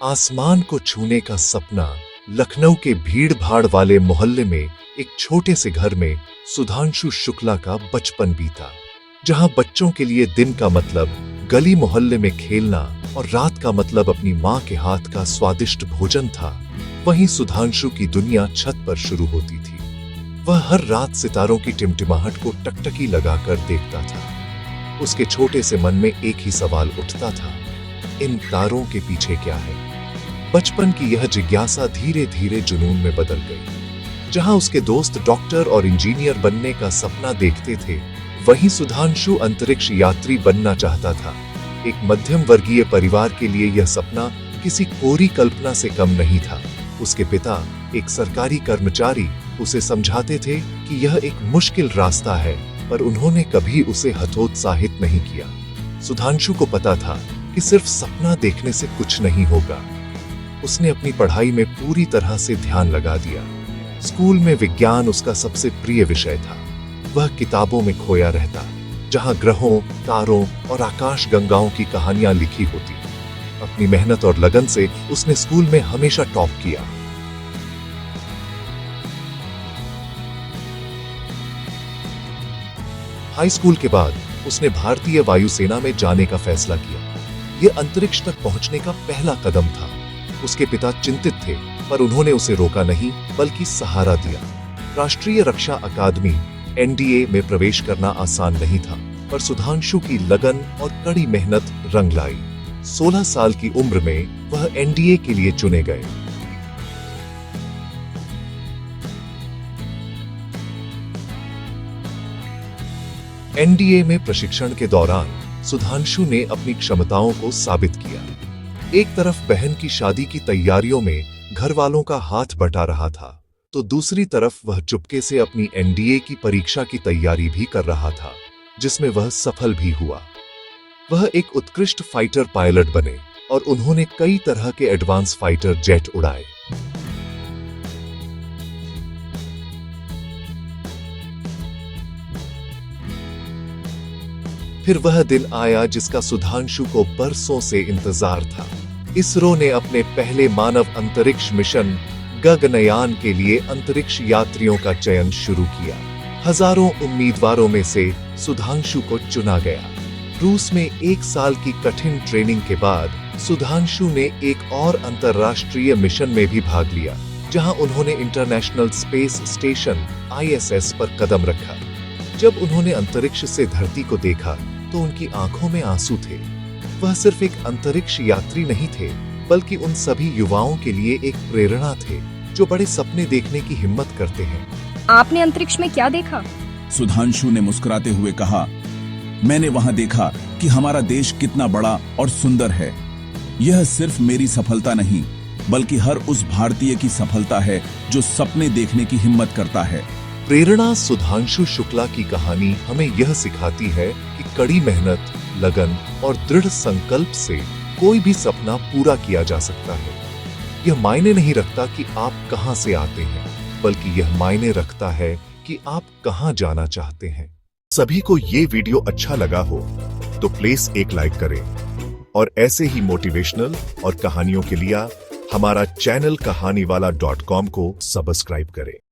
आसमान को छूने का सपना। लखनऊ के भीड़-भाड़ वाले मोहल्ले में एक छोटे से घर में सुधांशु शुक्ला का बचपन बीता, जहां बच्चों के लिए दिन का मतलब गली मोहल्ले में खेलना और रात का मतलब अपनी मां के हाथ का स्वादिष्ट भोजन था। वहीं सुधांशु की दुनिया छत पर शुरू होती थी। वह हर रात सितारों की टिमटिमाहट को टकटकी लगाकर देखता था। उसके छोटे से मन में एक ही सवाल उठता था, इन तारों के पीछे क्या है? बचपन की यह जिज्ञासा धीरे धीरे जुनून में बदल गई। जहां उसके दोस्त डॉक्टर और इंजीनियर बनने का सपना देखते थे, वहीं सुधांशु अंतरिक्ष यात्री बनना चाहता था। एक मध्यम वर्गीय परिवार के लिए यह सपना किसी कोरी कल्पना से कम नहीं था। उसके पिता, एक सरकारी कर्मचारी, उसे समझाते थे कि यह एक मुश्किल रास्ता है, पर उन्होंने कभी उसे हतोत्साहित नहीं किया। सुधांशु को पता था कि सिर्फ सपना देखने से कुछ नहीं होगा। उसने अपनी पढ़ाई में पूरी तरह से ध्यान लगा दिया। स्कूल में विज्ञान उसका सबसे प्रिय विषय था। वह किताबों में खोया रहता, जहां ग्रहों, तारों और आकाश गंगाओं की कहानियां लिखी होती। अपनी मेहनत और लगन से उसने स्कूल में हमेशा टॉप किया। हाई स्कूल के बाद उसने भारतीय वायुसेना में जाने का फैसला किया। यह अंतरिक्ष तक पहुंचने का पहला कदम था। उसके पिता चिंतित थे, पर उन्होंने उसे रोका नहीं, बल्कि सहारा दिया। राष्ट्रीय रक्षा अकादमी (NDA) में प्रवेश करना आसान नहीं था, पर सुधांशु की लगन और कड़ी मेहनत रंग लाई। 16 साल की उम्र में वह NDA के लिए चुने गए। NDA में प्रशिक्षण के दौरान सुधांशु ने अपनी क्षमताओं को साबित किया। एक तरफ बहन की शादी की तैयारियों में घर वालों का हाथ बटा रहा था, तो दूसरी तरफ वह चुपके से अपनी NDA की परीक्षा की तैयारी भी कर रहा था, जिसमें वह सफल भी हुआ। वह एक उत्कृष्ट फाइटर पायलट बने और उन्होंने कई तरह के एडवांस फाइटर जेट उड़ाए। फिर वह दिन आया जिसका सुधांशु को बरसों से इंतजार था। इसरो ने अपने पहले मानव अंतरिक्ष मिशन गगनयान के लिए अंतरिक्ष यात्रियों का चयन शुरू किया। हजारों उम्मीदवारों में से सुधांशु को चुना गया। रूस में 1 साल की कठिन ट्रेनिंग के बाद सुधांशु ने एक और अंतर्राष्ट्रीय मिशन में भी भाग लिया, जहां उन्होंने इंटरनेशनल स्पेस स्टेशन (ISS) पर कदम रखा। जब उन्होंने अंतरिक्ष से धरती को देखा, तो उनकी आंखों में आंसू थे। वह सिर्फ एक अंतरिक्ष यात्री नहीं थे, बल्कि उन सभी युवाओं के लिए एक प्रेरणा थे, जो बड़े सपने देखने की हिम्मत करते हैं। आपने अंतरिक्ष में क्या देखा? सुधांशु ने मुस्कुराते हुए कहा, मैंने वहां देखा कि हमारा देश कितना बड़ा और सुंदर है। यह सिर्फ मेरी सफलता नहीं, बल्कि हर उस भारतीय की सफलता है जो सपने देखने की हिम्मत करता है। प्रेरणा सुधांशु शुक्ला की कहानी हमें यह सिखाती है कि कड़ी मेहनत, लगन और दृढ़ संकल्प से कोई भी सपना पूरा किया जा सकता है। यह मायने नहीं रखता कि आप कहां से आते हैं, बल्कि यह मायने रखता है कि आप कहां जाना चाहते हैं। सभी को ये वीडियो अच्छा लगा हो तो प्लीज एक लाइक करें और ऐसे ही मोटिवेशनल और कहानियों के लिए हमारा चैनल कहानीवाला.com को सब्सक्राइब करें।